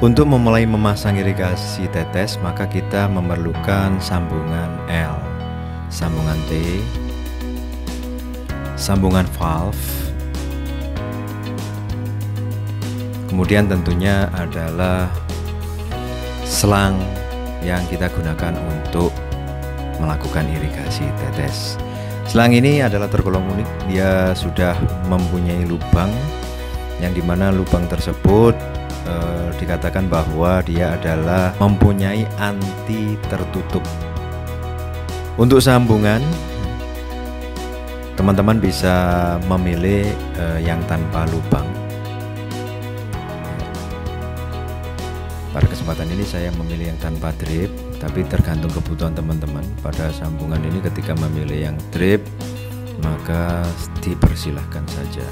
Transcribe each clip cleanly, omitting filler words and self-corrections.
Untuk memulai memasang irigasi tetes, maka kita memerlukan sambungan L, sambungan T, sambungan valve, kemudian tentunya adalah selang yang kita gunakan untuk melakukan irigasi tetes. Selang ini adalah tergolong unik, dia sudah mempunyai lubang yang dimana lubang tersebut dikatakan bahwa dia adalah mempunyai anti tertutup. Untuk sambungan, teman-teman bisa memilih yang tanpa lubang. Pada kesempatan ini saya memilih yang tanpa drip, tapi tergantung kebutuhan teman-teman. Pada sambungan ini ketika memilih yang drip, maka dipersilahkan saja.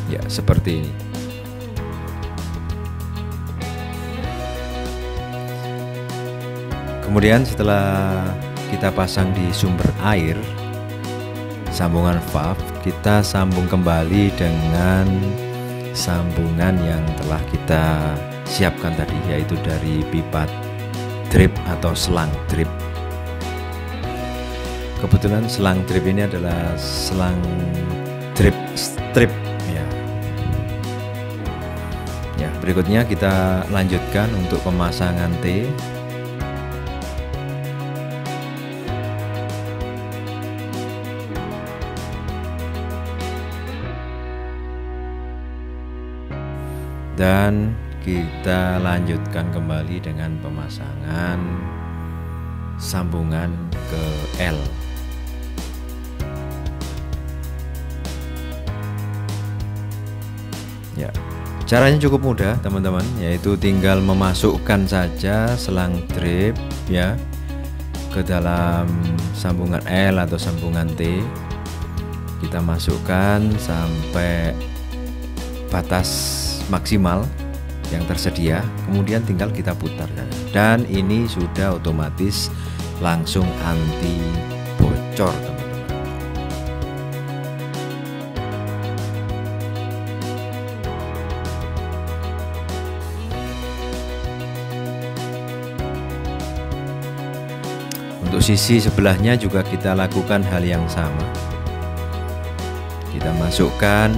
Ya, seperti ini. Kemudian setelah kita pasang di sumber air, sambungan valve, kita sambung kembali dengan sambungan yang telah kita siapkan tadi, yaitu dari pipa drip atau selang drip. Kebetulan selang drip ini adalah selang drip strip ya. Ya, berikutnya kita lanjutkan untuk pemasangan T. Dan kita lanjutkan kembali dengan pemasangan sambungan ke L. Ya, caranya cukup mudah teman-teman, yaitu tinggal memasukkan saja selang drip ya ke dalam sambungan L atau sambungan T. Kita masukkan sampai batas maksimal yang tersedia, kemudian tinggal kita putar dan ini sudah otomatis langsung anti bocor teman-teman. Untuk sisi sebelahnya juga kita lakukan hal yang sama. Kita masukkan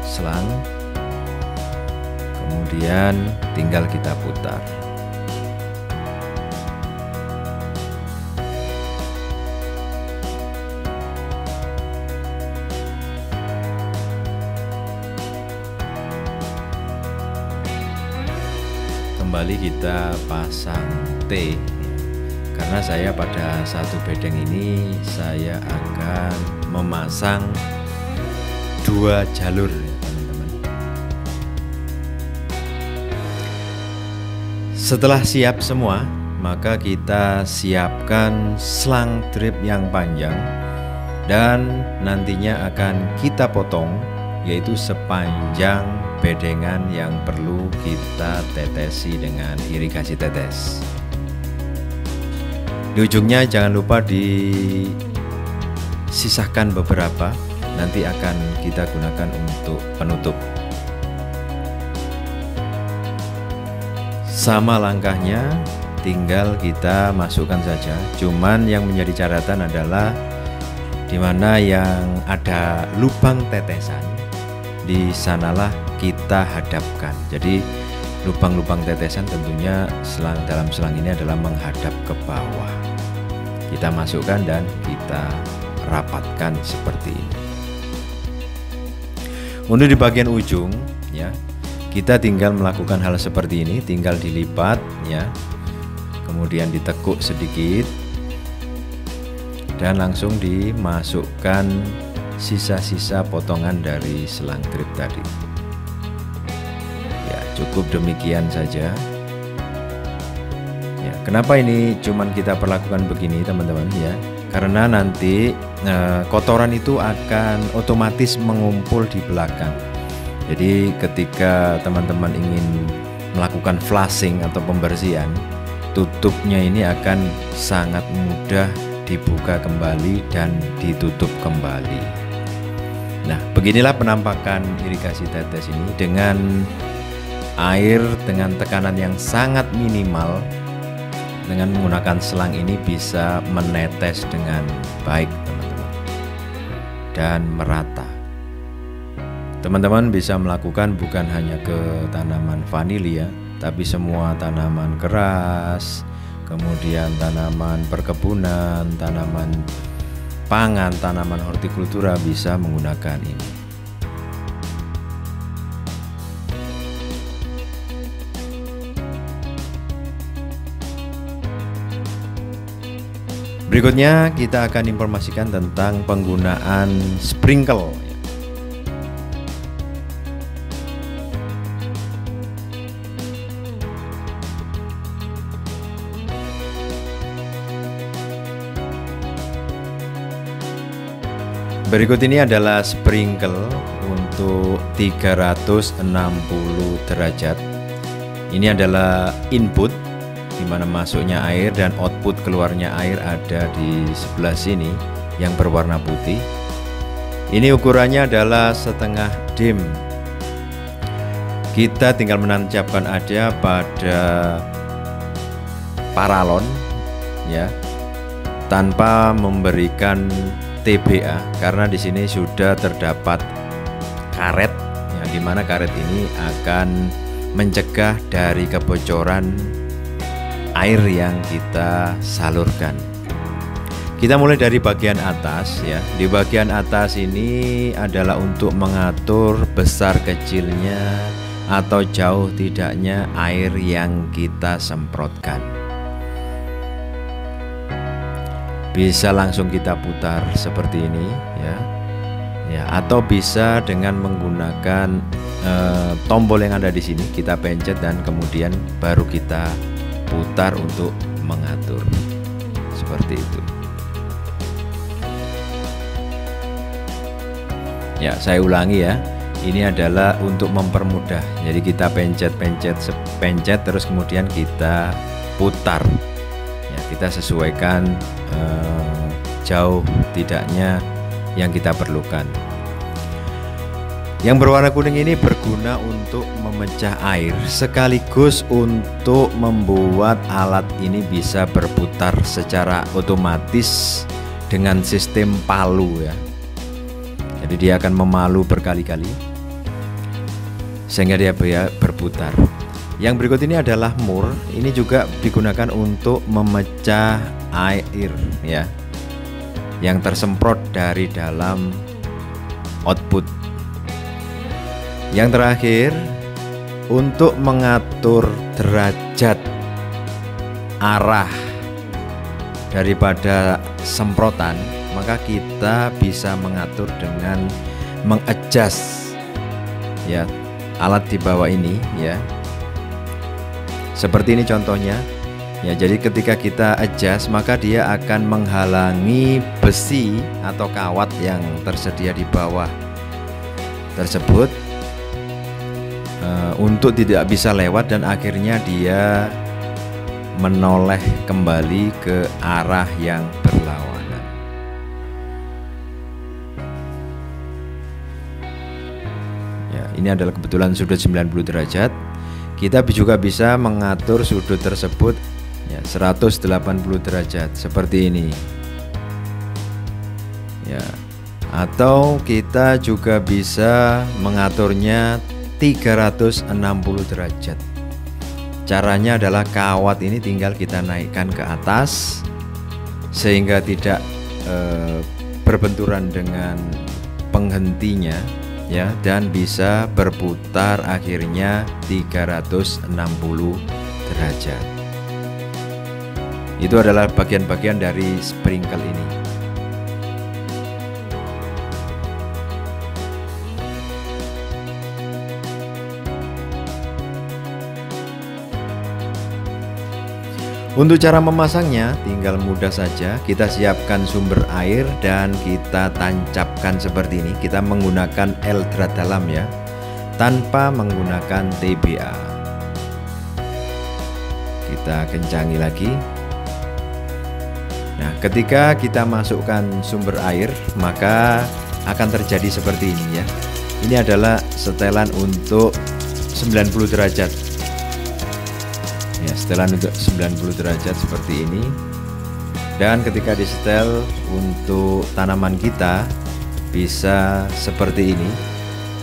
selang, kemudian tinggal kita putar. Kembali kita pasang T, karena saya pada satu bedeng ini saya akan memasang 2 jalur. Setelah siap semua, maka kita siapkan selang drip yang panjang dan nantinya akan kita potong, yaitu sepanjang bedengan yang perlu kita tetesi dengan irigasi tetes. Di ujungnya jangan lupa disisakan beberapa, nanti akan kita gunakan untuk penutup. Sama langkahnya, tinggal kita masukkan saja. Cuman yang menjadi catatan adalah dimana yang ada lubang tetesan, di sanalah kita hadapkan. Jadi lubang-lubang tetesan tentunya dalam selang ini adalah menghadap ke bawah. Kita masukkan dan kita rapatkan seperti ini. Untuk di bagian ujung ya, kita tinggal melakukan hal seperti ini, tinggal dilipat ya, kemudian ditekuk sedikit dan langsung dimasukkan sisa-sisa potongan dari selang drip tadi. Ya, cukup demikian saja. Ya, kenapa ini cuman kita perlakukan begini teman-teman ya? Karena nanti kotoran itu akan otomatis mengumpul di belakang. Jadi ketika teman-teman ingin melakukan flushing atau pembersihan, tutupnya ini akan sangat mudah dibuka kembali dan ditutup kembali. Nah, beginilah penampakan irigasi tetes ini dengan air dengan tekanan yang sangat minimal. Dengan menggunakan selang ini bisa menetes dengan baik, teman-teman, dan merata. Teman-teman bisa melakukan bukan hanya ke tanaman vanili ya, tapi semua tanaman keras, kemudian tanaman perkebunan, tanaman pangan, tanaman hortikultura bisa menggunakan ini. Berikutnya kita akan informasikan tentang penggunaan sprinkle. Berikut ini adalah sprinkle untuk 360 derajat. Ini adalah input di mana masuknya air dan output keluarnya air ada di sebelah sini yang berwarna putih. Ini ukurannya adalah setengah dim. Kita tinggal menancapkan aja pada paralon ya, tanpa memberikan TBA karena di sini sudah terdapat karet yang dimana karet ini akan mencegah dari kebocoran air yang kita salurkan. Kita mulai dari bagian atas ya. Di bagian atas ini adalah untuk mengatur besar kecilnya atau jauh tidaknya air yang kita semprotkan. Bisa langsung kita putar seperti ini ya, atau bisa dengan menggunakan tombol yang ada di sini, kita pencet dan kemudian baru kita putar untuk mengatur seperti itu. Ya, saya ulangi ya. Ini adalah untuk mempermudah. Jadi kita pencet terus kemudian kita putar. Ya, kita sesuaikan jauh tidaknya yang kita perlukan. Yang berwarna kuning ini berguna untuk memecah air sekaligus untuk membuat alat ini bisa berputar secara otomatis dengan sistem palu ya. Jadi dia akan memalu berkali-kali sehingga dia berputar. Yang berikut ini adalah mur. Ini juga digunakan untuk memecah air ya, yang tersemprot dari dalam output. Yang terakhir, untuk mengatur derajat arah daripada semprotan, maka kita bisa mengatur dengan mengadjust ya alat di bawah ini ya. Seperti ini contohnya. Ya, jadi ketika kita adjust maka dia akan menghalangi besi atau kawat yang tersedia di bawah tersebut untuk tidak bisa lewat dan akhirnya dia menoleh kembali ke arah yang berlawanan. Ya, ini adalah kebetulan sudut 90 derajat. Kita juga bisa mengatur sudut tersebut ya 180 derajat seperti ini. Ya. Atau kita juga bisa mengaturnya 360 derajat. Caranya adalah kawat ini tinggal kita naikkan ke atas sehingga tidak berbenturan dengan penghentinya ya, dan bisa berputar akhirnya 360 derajat. Itu adalah bagian-bagian dari sprinkle ini. Untuk cara memasangnya tinggal mudah saja. Kita siapkan sumber air dan kita tancapkan seperti ini. Kita menggunakan eldrat dalam ya, tanpa menggunakan TBA. Kita kencangi lagi. Nah, ketika kita masukkan sumber air, maka akan terjadi seperti ini ya. Ini adalah setelan untuk 90 derajat ya, setelan untuk 90 derajat seperti ini. Dan ketika disetel untuk tanaman kita bisa seperti ini,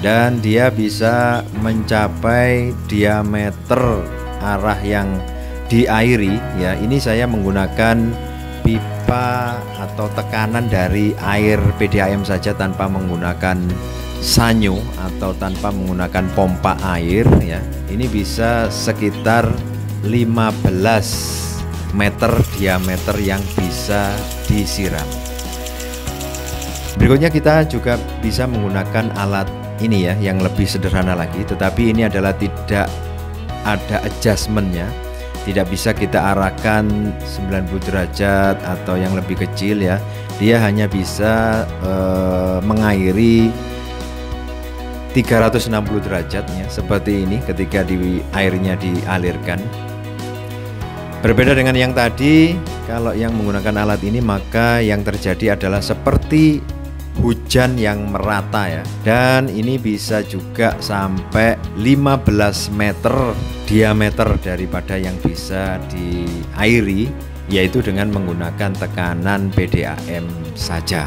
dan dia bisa mencapai diameter arah yang diairi ya. Ini saya menggunakan pipa atau tekanan dari air PDAM saja tanpa menggunakan sanyo atau tanpa menggunakan pompa air ya. Ini bisa sekitar 15 meter diameter yang bisa disiram. Berikutnya kita juga bisa menggunakan alat ini ya, yang lebih sederhana lagi, tetapi ini adalah tidak ada adjustmentnya, tidak bisa kita arahkan 90 derajat atau yang lebih kecil ya. Dia hanya bisa mengairi 360 derajatnya seperti ini ketika airnya dialirkan. Berbeda dengan yang tadi, kalau yang menggunakan alat ini maka yang terjadi adalah seperti hujan yang merata ya. Dan ini bisa juga sampai 15 meter diameter daripada yang bisa diairi, yaitu dengan menggunakan tekanan PDAM saja.